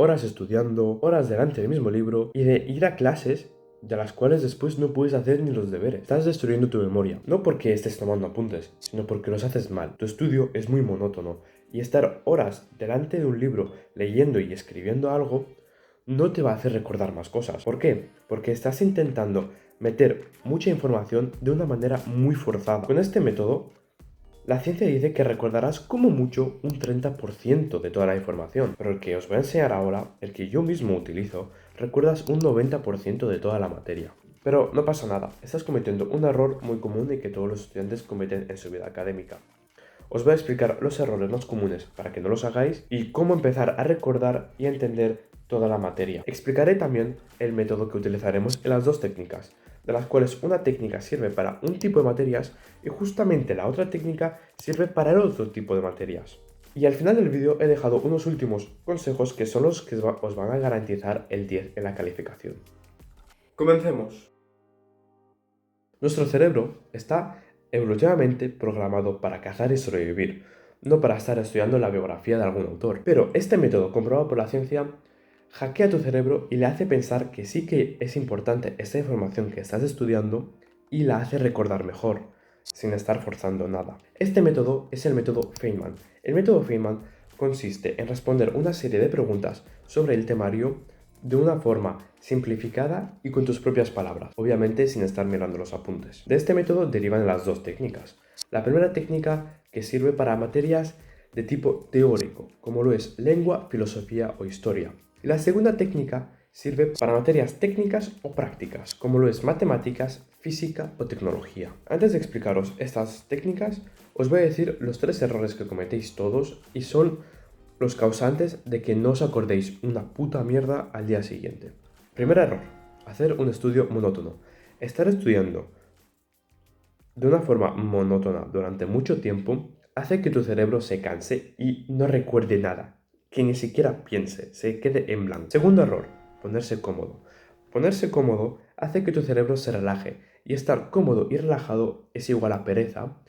horas estudiando, horas delante del mismo libro y de ir a clases de las cuales después no puedes hacer ni los deberes. Estás destruyendo tu memoria, no porque estés tomando apuntes, sino porque los haces mal. Tu estudio es muy monótono y estar horas delante de un libro leyendo y escribiendo algo no te va a hacer recordar más cosas. ¿Por qué? Porque estás intentando meter mucha información de una manera muy forzada. Con este método, la ciencia dice que recordarás como mucho un 30% de toda la información, pero el que os voy a enseñar ahora, el que yo mismo utilizo, recuerdas un 90% de toda la materia. Pero no pasa nada, estás cometiendo un error muy común y que todos los estudiantes cometen en su vida académica. Os voy a explicar los errores más comunes para que no los hagáis y cómo empezar a recordar y a entender toda la materia. Explicaré también el método que utilizaremos en las dos técnicas, de las cuales una técnica sirve para un tipo de materias y justamente la otra técnica sirve para el otro tipo de materias. Y al final del vídeo he dejado unos últimos consejos que son los que os van a garantizar el 10 en la calificación. Comencemos. Nuestro cerebro está evolutivamente programado para cazar y sobrevivir, no para estar estudiando la biografía de algún autor. Pero este método comprobado por la ciencia hackea tu cerebro y le hace pensar que sí que es importante esta información que estás estudiando y la hace recordar mejor, sin estar forzando nada. Este método es el método Feynman. El método Feynman consiste en responder una serie de preguntas sobre el temario de una forma simplificada y con tus propias palabras, obviamente sin estar mirando los apuntes. De este método derivan las dos técnicas. La primera técnica que sirve para materias de tipo teórico, como lo es lengua, filosofía o historia. Y la segunda técnica sirve para materias técnicas o prácticas, como lo es matemáticas, física o tecnología. Antes de explicaros estas técnicas, os voy a decir los 3 errores que cometéis todos y son los causantes de que no os acordéis una puta mierda al día siguiente. Primer error, hacer un estudio monótono. Estar estudiando de una forma monótona durante mucho tiempo hace que tu cerebro se canse y no recuerde nada, que ni siquiera piense, se quede en blanco. Segundo error, ponerse cómodo. Ponerse cómodo hace que tu cerebro se relaje y estar cómodo y relajado es igual a pereza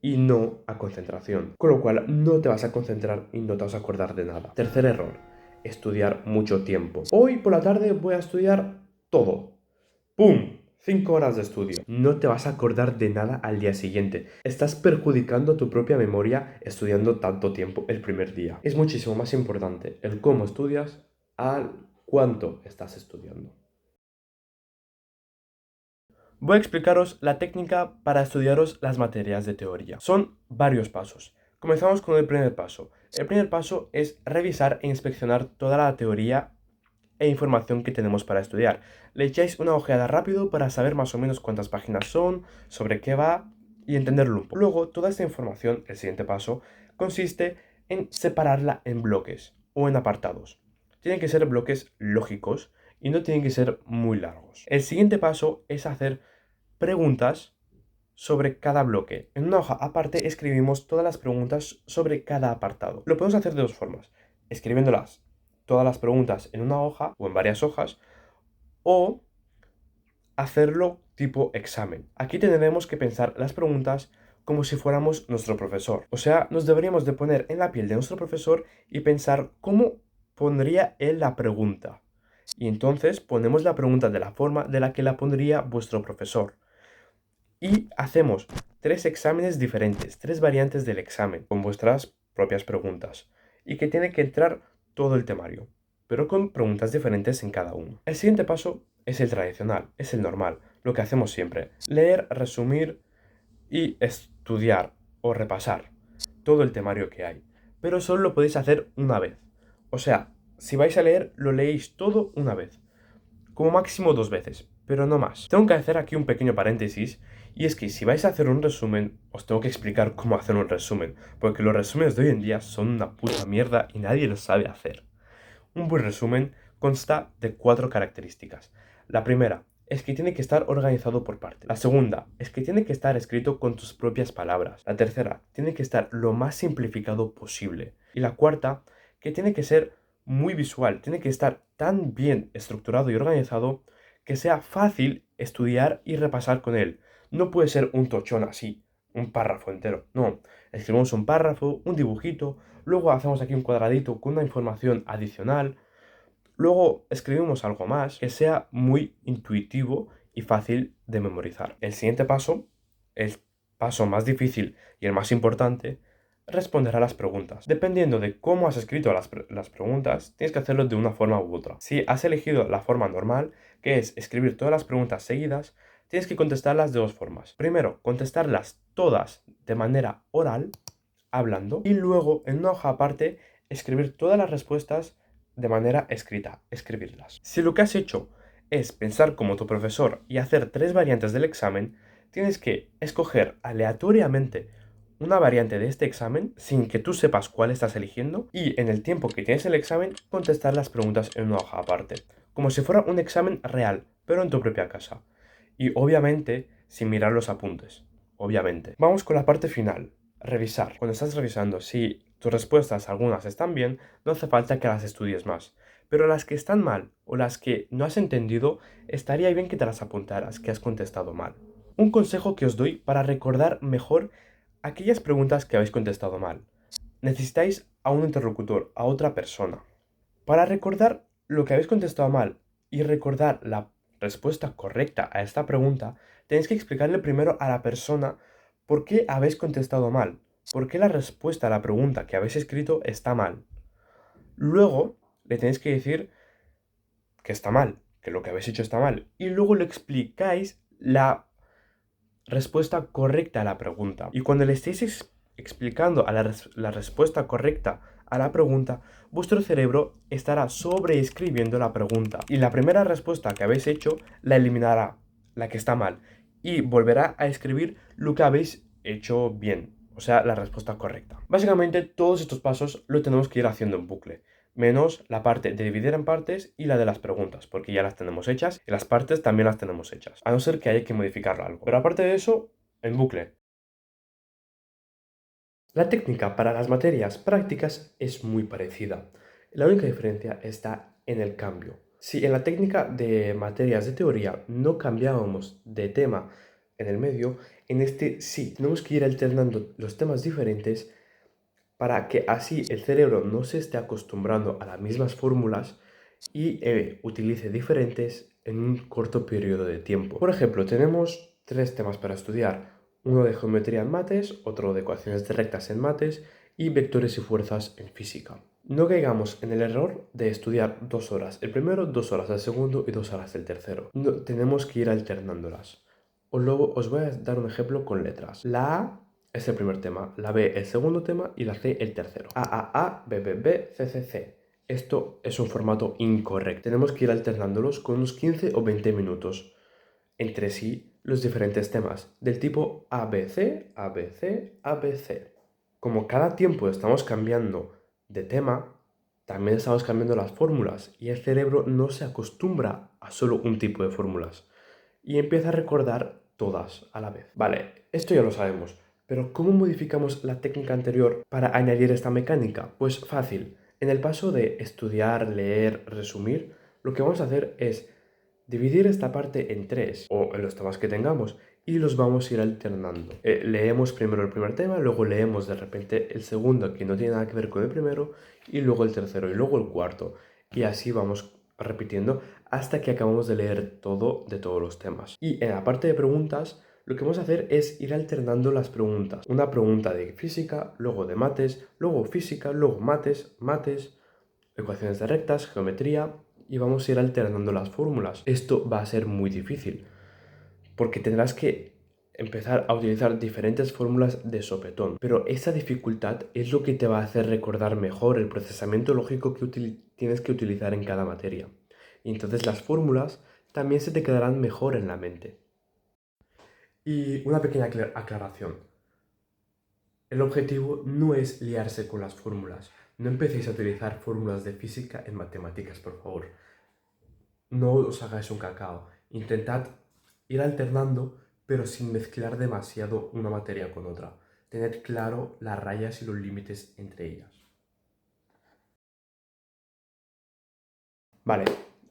y no a concentración, con lo cual no te vas a concentrar y no te vas a acordar de nada. Tercer error, estudiar mucho tiempo. Hoy por la tarde voy a estudiar todo. ¡Pum! 5 horas de estudio. No te vas a acordar de nada al día siguiente. Estás perjudicando tu propia memoria estudiando tanto tiempo el primer día. Es muchísimo más importante el cómo estudias al cuánto estás estudiando. Voy a explicaros la técnica para estudiaros las materias de teoría. Son varios pasos. Comenzamos con el primer paso. El primer paso es revisar e inspeccionar toda la teoría e información que tenemos para estudiar. Le echáis una ojeada rápido para saber más o menos cuántas páginas son, sobre qué va y entenderlo un poco. Luego, toda esta información, el siguiente paso, consiste en separarla en bloques o en apartados. Tienen que ser bloques lógicos y no tienen que ser muy largos. El siguiente paso es hacer preguntas sobre cada bloque. En una hoja aparte escribimos todas las preguntas sobre cada apartado. Lo podemos hacer de dos formas, escribiéndolas todas las preguntas en una hoja o en varias hojas, o hacerlo tipo examen. Aquí tendremos que pensar las preguntas como si fuéramos nuestro profesor. O sea, nos deberíamos de poner en la piel de nuestro profesor y pensar cómo pondría él la pregunta. Y entonces ponemos la pregunta de la forma de la que la pondría vuestro profesor. Y hacemos 3 exámenes diferentes, 3 variantes del examen, con vuestras propias preguntas. Y que tiene que entrar todo el temario, pero con preguntas diferentes en cada uno. El siguiente paso es el tradicional, es el normal, lo que hacemos siempre. Leer, resumir y estudiar o repasar todo el temario que hay. Pero solo lo podéis hacer una vez. O sea, si vais a leer, lo leéis todo una vez. Como máximo 2 veces, pero no más. Tengo que hacer aquí un pequeño paréntesis, y es que si vais a hacer un resumen, os tengo que explicar cómo hacer un resumen, porque los resúmenes de hoy en día son una puta mierda y nadie lo sabe hacer. Un buen resumen consta de 4 características. La primera es que tiene que estar organizado por partes. La segunda es que tiene que estar escrito con tus propias palabras. La tercera, tiene que estar lo más simplificado posible. Y la cuarta, que tiene que ser muy visual, tiene que estar tan bien estructurado y organizado que sea fácil estudiar y repasar con él. No puede ser un tochón así, un párrafo entero. No, escribimos un párrafo, un dibujito, luego hacemos aquí un cuadradito con una información adicional. Luego escribimos algo más que sea muy intuitivo y fácil de memorizar. El siguiente paso, el paso más difícil y el más importante, responder a las preguntas. Dependiendo de cómo has escrito las preguntas, tienes que hacerlo de una forma u otra. Si has elegido la forma normal, que es escribir todas las preguntas seguidas, tienes que contestarlas de dos formas. Primero, contestarlas todas de manera oral, hablando, y luego en una hoja aparte escribir todas las respuestas de manera escrita, escribirlas. Si lo que has hecho es pensar como tu profesor y hacer 3 variantes del examen, tienes que escoger aleatoriamente una variante de este examen sin que tú sepas cuál estás eligiendo y en el tiempo que tienes el examen contestar las preguntas en una hoja aparte, como si fuera un examen real, pero en tu propia casa. Y obviamente sin mirar los apuntes, obviamente. Vamos con la parte final, revisar. Cuando estás revisando, si tus respuestas algunas están bien, no hace falta que las estudies más. Pero las que están mal o las que no has entendido, estaría bien que te las apuntaras, que has contestado mal. Un consejo que os doy para recordar mejor aquellas preguntas que habéis contestado mal. Necesitáis a un interlocutor, a otra persona. Para recordar lo que habéis contestado mal y recordar la respuesta correcta a esta pregunta, tenéis que explicarle primero a la persona por qué habéis contestado mal, por qué la respuesta a la pregunta que habéis escrito está mal. Luego le tenéis que decir que está mal, que lo que habéis hecho está mal, y luego le explicáis la respuesta correcta a la pregunta. Y cuando le estéis explicando la respuesta correcta a la pregunta, vuestro cerebro estará sobreescribiendo la pregunta. Y la primera respuesta que habéis hecho la eliminará, la que está mal, y volverá a escribir lo que habéis hecho bien, o sea, la respuesta correcta. Básicamente, todos estos pasos lo tenemos que ir haciendo en bucle, menos la parte de dividir en partes y la de las preguntas, porque ya las tenemos hechas y las partes también las tenemos hechas, a no ser que haya que modificar algo. Pero aparte de eso, en bucle. La técnica para las materias prácticas es muy parecida. La única diferencia está en el cambio. Si en la técnica de materias de teoría no cambiábamos de tema en el medio, en este sí, tenemos que ir alternando los temas diferentes para que así el cerebro no se esté acostumbrando a las mismas fórmulas y utilice diferentes en un corto periodo de tiempo. Por ejemplo, tenemos 3 temas para estudiar. Uno de geometría en mates, otro de ecuaciones de rectas en mates y vectores y fuerzas en física. No caigamos en el error de estudiar 2 horas el primero, 2 horas el segundo y 2 horas el tercero. No, tenemos que ir alternándolas. Luego os voy a dar un ejemplo con letras. La A es el primer tema, la B el segundo tema y la C el tercero. A, B, B, B, C, C, C. Esto es un formato incorrecto. Tenemos que ir alternándolos con unos 15 o 20 minutos entre sí los diferentes temas, del tipo ABC, ABC, ABC. Como cada tiempo estamos cambiando de tema, también estamos cambiando las fórmulas y el cerebro no se acostumbra a solo un tipo de fórmulas y empieza a recordar todas a la vez. Vale, esto ya lo sabemos, pero ¿cómo modificamos la técnica anterior para añadir esta mecánica? Pues fácil. En el paso de estudiar, leer, resumir, lo que vamos a hacer es dividir esta parte en 3 o en los temas que tengamos y los vamos a ir alternando. Leemos primero el primer tema, luego leemos de repente el segundo que no tiene nada que ver con el primero y luego el tercero y luego el cuarto. Y así vamos repitiendo hasta que acabamos de leer todo de todos los temas. Y en la parte de preguntas, lo que vamos a hacer es ir alternando las preguntas. Una pregunta de física, luego de mates, luego física, luego mates, mates, ecuaciones de rectas, geometría y vamos a ir alternando las fórmulas. Esto va a ser muy difícil porque tendrás que empezar a utilizar diferentes fórmulas de sopetón. Pero esa dificultad es lo que te va a hacer recordar mejor el procesamiento lógico que tienes que utilizar en cada materia. Y entonces las fórmulas también se te quedarán mejor en la mente. Y una pequeña aclaración. El objetivo no es liarse con las fórmulas. No empecéis a utilizar fórmulas de física en matemáticas, por favor. No os hagáis un cacao. Intentad ir alternando, pero sin mezclar demasiado una materia con otra. Tened claro las rayas y los límites entre ellas. Vale,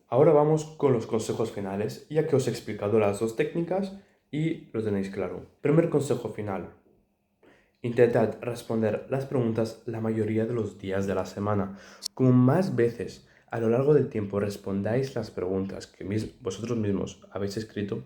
ahora vamos con los consejos finales, ya que os he explicado las dos técnicas y lo tenéis claro. Primer consejo final. Intentad responder las preguntas la mayoría de los días de la semana. Como más veces a lo largo del tiempo respondáis las preguntas que vosotros mismos habéis escrito,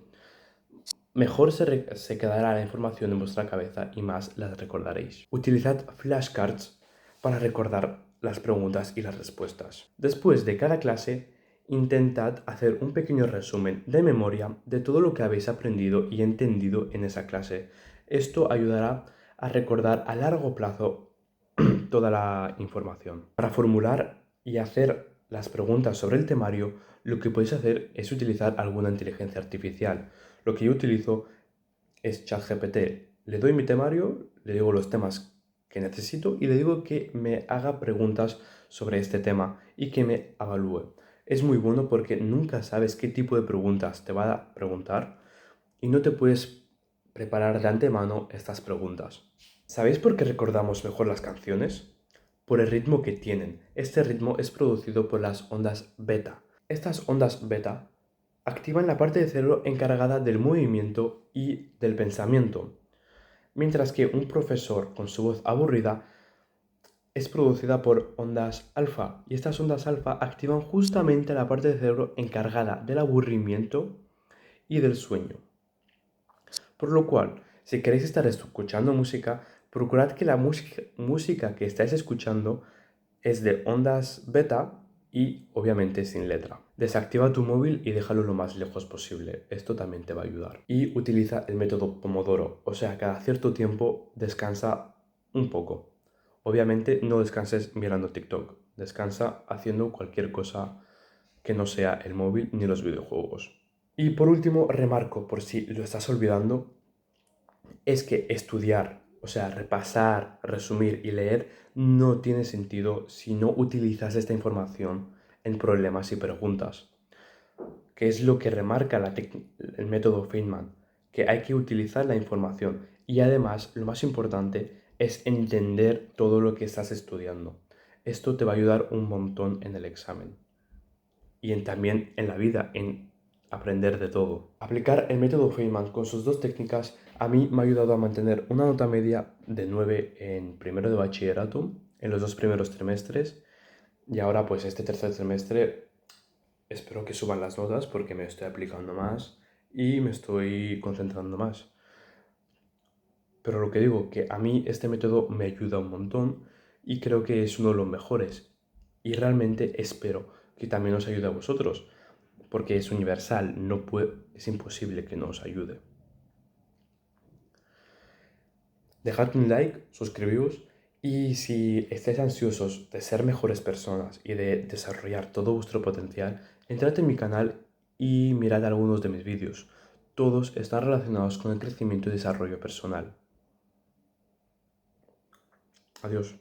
mejor se quedará la información en vuestra cabeza y más las recordaréis. Utilizad flashcards para recordar las preguntas y las respuestas. Después de cada clase, intentad hacer un pequeño resumen de memoria de todo lo que habéis aprendido y entendido en esa clase. Esto ayudará a recordar a largo plazo toda la información. Para formular y hacer las preguntas sobre el temario, lo que podéis hacer es utilizar alguna inteligencia artificial. Lo que yo utilizo es ChatGPT. Le doy mi temario, le digo los temas que necesito y le digo que me haga preguntas sobre este tema y que me evalúe. Es muy bueno porque nunca sabes qué tipo de preguntas te va a preguntar y no te puedes preparar de antemano estas preguntas. ¿Sabéis por qué recordamos mejor las canciones? Por el ritmo que tienen. Este ritmo es producido por las ondas beta. Estas ondas beta activan la parte del cerebro encargada del movimiento y del pensamiento, mientras que un profesor con su voz aburrida es producida por ondas alfa, y estas ondas alfa activan justamente la parte del cerebro encargada del aburrimiento y del sueño. Por lo cual, si queréis estar escuchando música, procurad que la música que estáis escuchando es de ondas beta y obviamente sin letra. Desactiva tu móvil y déjalo lo más lejos posible. Esto también te va a ayudar. Y utiliza el método Pomodoro, o sea, cada cierto tiempo descansa un poco. Obviamente no descanses mirando TikTok, descansa haciendo cualquier cosa que no sea el móvil ni los videojuegos. Y por último, remarco, por si lo estás olvidando, es que estudiar, o sea, repasar, resumir y leer no tiene sentido si no utilizas esta información en problemas y preguntas, que es lo que remarca el método Feynman, que hay que utilizar la información y además, lo más importante, es entender todo lo que estás estudiando. Esto te va a ayudar un montón en el examen y también en la vida, en aprender de todo. Aplicar el método Feynman con sus dos técnicas a mí me ha ayudado a mantener una nota media de 9 en primero de bachillerato, en los 2 primeros trimestres, y ahora pues este tercer trimestre espero que suban las notas porque me estoy aplicando más y me estoy concentrando más. Pero lo que digo, que a mí este método me ayuda un montón y creo que es uno de los mejores. Y realmente espero que también os ayude a vosotros, porque es universal, es imposible que no os ayude. Dejad un like, suscribíos y si estáis ansiosos de ser mejores personas y de desarrollar todo vuestro potencial, entrad en mi canal y mirad algunos de mis vídeos. Todos están relacionados con el crecimiento y desarrollo personal. Adiós.